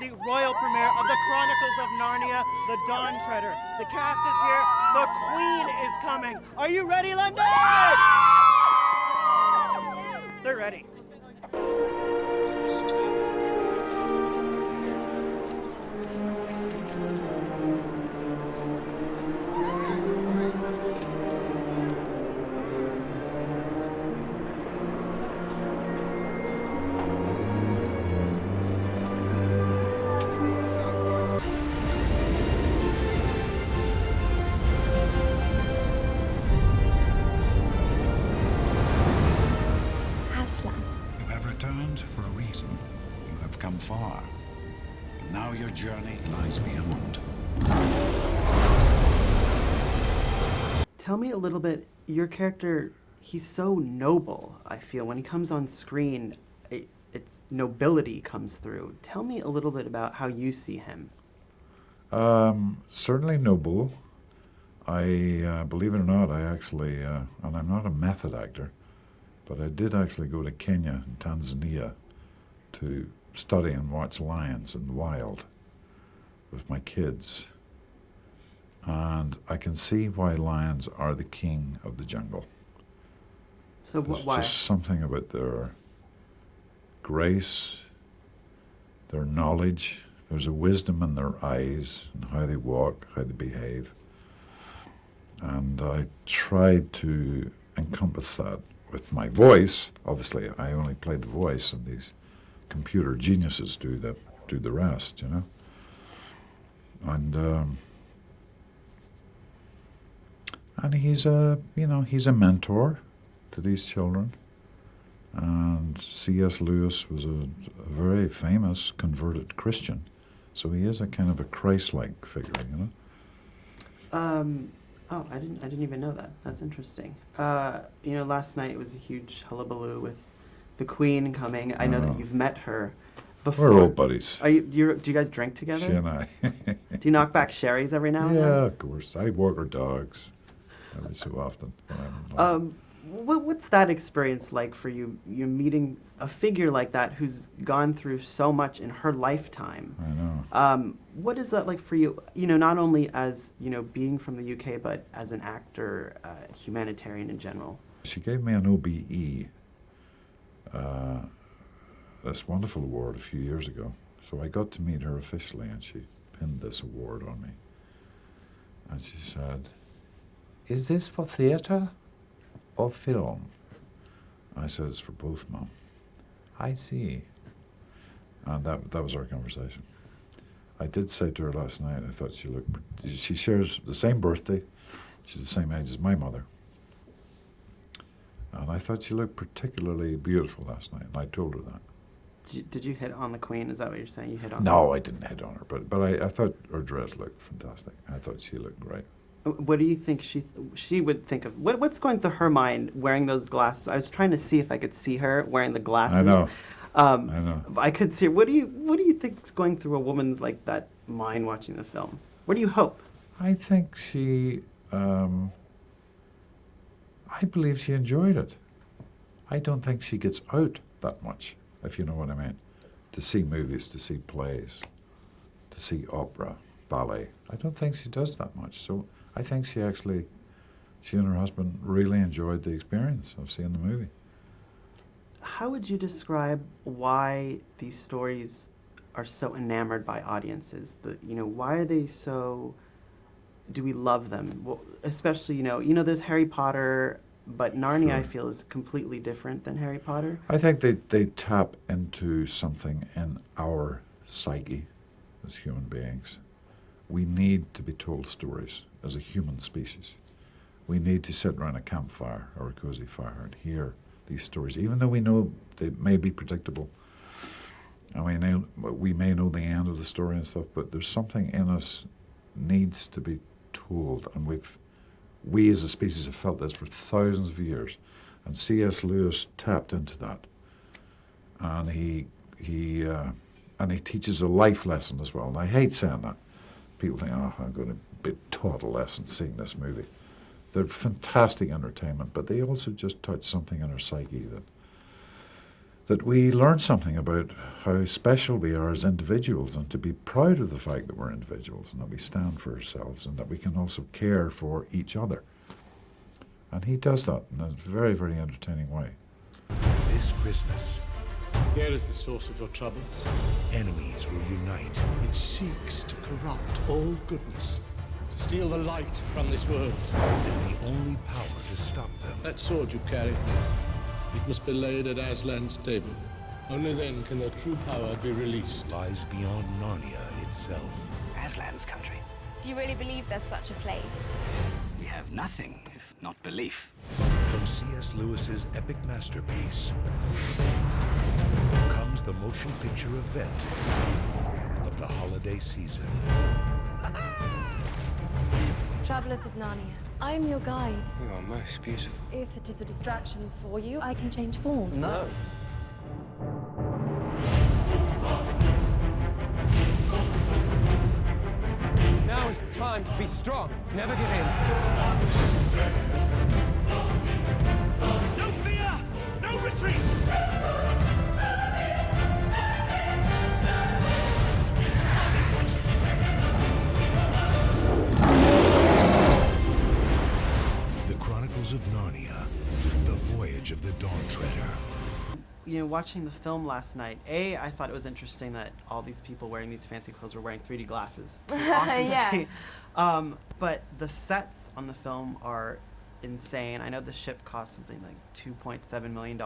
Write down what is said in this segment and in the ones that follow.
the royal premiere of the Chronicles of Narnia, The Dawn Treader. The cast is here. The Queen is coming. Are you ready, London? They're ready. You have returned for a reason. You have come far. And now your journey lies beyond. Tell me a little bit, your character, he's so noble, I feel. When he comes on screen, it's nobility comes through. Tell me a little bit about how you see him. Certainly noble. I, believe it or not, I actually, and I'm not a method actor, but I did actually go to Kenya and Tanzania to study and watch lions in the wild with my kids. And I can see why lions are the king of the jungle. So There's why? just something about their grace, their knowledge. There's a wisdom in their eyes and how they walk, how they behave. And I tried to encompass that with my voice. Obviously, I only play the voice, and these computer geniuses do the rest, you know. And he's a mentor to these children. And C.S. Lewis was a very famous converted Christian, so he is a kind of a Christ-like figure, you know. Oh, I didn't even know that. That's interesting. Last night it was a huge hullabaloo with the Queen coming. I know that you've met her before. We're old buddies. Do you guys drink together? She and I. Do you knock back sherries every now and then? Yeah, of course. I walk her dogs every so often when I'm in London. What's that experience like for you? You're meeting a figure like that who's gone through so much in her lifetime. I know. What is that like for you? Not only as being from the UK, but as an actor, humanitarian in general. She gave me an OBE, this wonderful award a few years ago. So I got to meet her officially, and she pinned this award on me. And she said, "Is this for theatre or film?" I said, "It's for both, Mum." "I see." And that was our conversation. I did say to her last night, I thought she shares the same birthday, she's the same age as my mother. And I thought she looked particularly beautiful last night, and I told her that. Did you hit on the Queen? Is that what you're saying? You hit on No, I didn't hit on her, but I thought her dress looked fantastic. I thought she looked great. What do you think she would think of? What's going through her mind wearing those glasses? I was trying to see if I could see her wearing the glasses. I know. I know. I could see her. What do you think is going through a woman's like that mind watching the film? What do you hope? I think she, I believe she enjoyed it. I don't think she gets out that much, if you know what I mean, to see movies, to see plays, to see opera, ballet. I don't think she does that much. So I think she and her husband really enjoyed the experience of seeing the movie. How would you describe why these stories are so enamored by audiences? Why are they so? Do we love them? Well, especially, there's Harry Potter, but Narnia, Sure. I feel, is completely different than Harry Potter. I think they tap into something in our psyche as human beings. We need to be told stories as a human species. We need to sit around a campfire or a cozy fire and hear these stories, even though we know they may be predictable. And we may know the end of the story and stuff, but there's something in us needs to be told, and we as a species have felt this for thousands of years, and C.S. Lewis tapped into that, and he teaches a life lesson as well. And I hate saying that. People think, "Oh, I'm going to be taught a lesson seeing this movie." They're fantastic entertainment, but they also just touch something in our psyche that we learn something about how special we are as individuals, and to be proud of the fact that we're individuals and that we stand for ourselves and that we can also care for each other. And he does that in a very, very entertaining way. This Christmas, There is the source of your troubles. enemies will unite. It seeks to corrupt all goodness, to steal the light from this world. And the only power to stop them That sword you carry, it must be laid at Aslan's table. Only then can their true power be released. lies beyond Narnia itself. Aslan's country. Do you really believe there's such a place? We have nothing if not belief. From C.S. Lewis's epic masterpiece comes the motion picture event of the holiday season. Travelers of Narnia, I am your guide. You are most beautiful. If it is a distraction for you, I can change form. No. Now is the time to be strong. Never give in. No fear! No retreat! The Chronicles of Narnia, the voyage of the Dawn Treader. You know, watching the film last night, I thought it was interesting that all these people wearing these fancy clothes were wearing 3D glasses. It was awesome to Yeah. see. But the sets on the film are insane. I know the ship cost something like $2.7 million.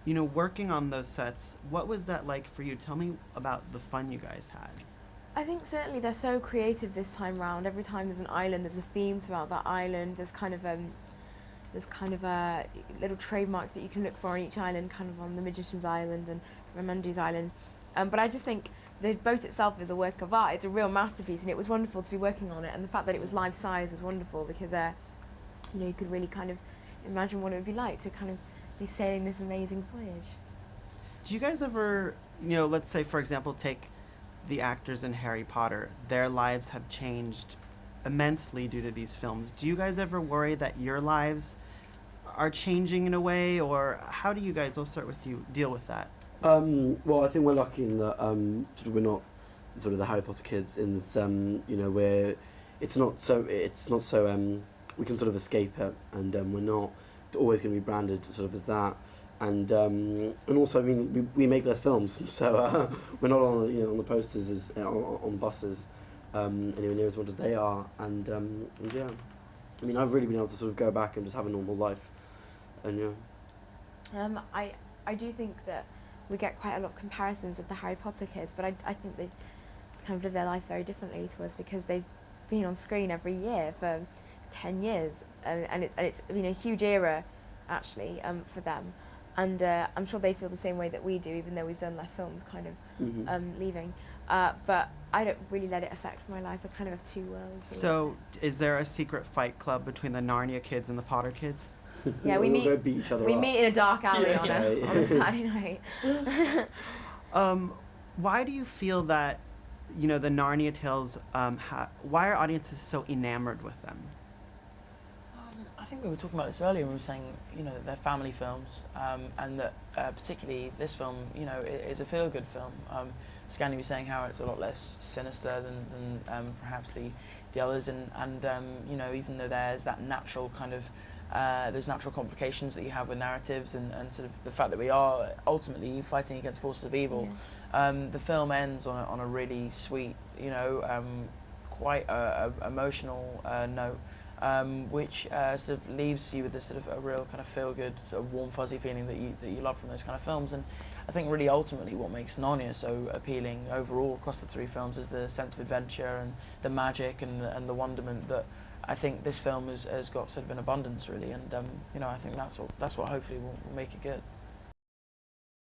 You know, working on those sets, what was that like for you? Tell me about the fun you guys had. I think certainly they're so creative this time round. Every time there's an island, there's a theme throughout that island. There's kind of little trademarks that you can look for on each island, kind of on the Magician's Island and Ramandu's Island. But I just think the boat itself is a work of art. It's a real masterpiece, and it was wonderful to be working on it. And the fact that it was life size was wonderful because you know, you could really kind of imagine what it would be like to kind of be sailing this amazing voyage. Do you guys ever, you know, let's say for example, take the actors in Harry Potter. Their lives have changed immensely due to these films. Do you guys ever worry that your lives are changing in a way, or how do you guys, I'll start with you, deal with that? Well, I think we're lucky in that sort of we're not sort of the Harry Potter kids, in that you know, it's not so we can sort of escape it, and we're not always going to be branded sort of as that, and also I mean we make less films, so we're not on on the posters as on buses anywhere near as much as they are, and yeah, I mean I've really been able to sort of go back and just have a normal life, and yeah. I do think that we get quite a lot of comparisons with the Harry Potter kids, but I think they've kind of lived their life very differently to us because they've been on screen every year for 10 years, and it's been a huge era actually for them, and I'm sure they feel the same way that we do, even though we've done less films kind of leaving, but I don't really let it affect my life. I kind of have two worlds. So is there a secret fight club between the Narnia kids and the Potter kids? Yeah, we We'll meet. go beat each other We up. meet in a dark alley Yeah. on a Saturday night. Why do you feel that, you know, the Narnia tales, why are audiences so enamored with them? I think we were talking about this earlier when we were saying, you know, that they're family films, and that particularly this film, you know, is a feel-good film. Scanny was saying how it's a lot less sinister than perhaps the others, and you know, even though there's that natural kind of there's natural complications that you have with narratives, and sort of the fact that we are ultimately fighting against forces of evil. Yeah. The film ends on a really sweet, you know, quite emotional note, which sort of leaves you with this sort of a real kind of feel-good, sort of warm, fuzzy feeling that you love from those kind of films. And I think really ultimately what makes Narnia so appealing overall across the three films is the sense of adventure and the magic and the wonderment that I think this film has got sort of in abundance, really, and you know, I think that's what hopefully will make it good.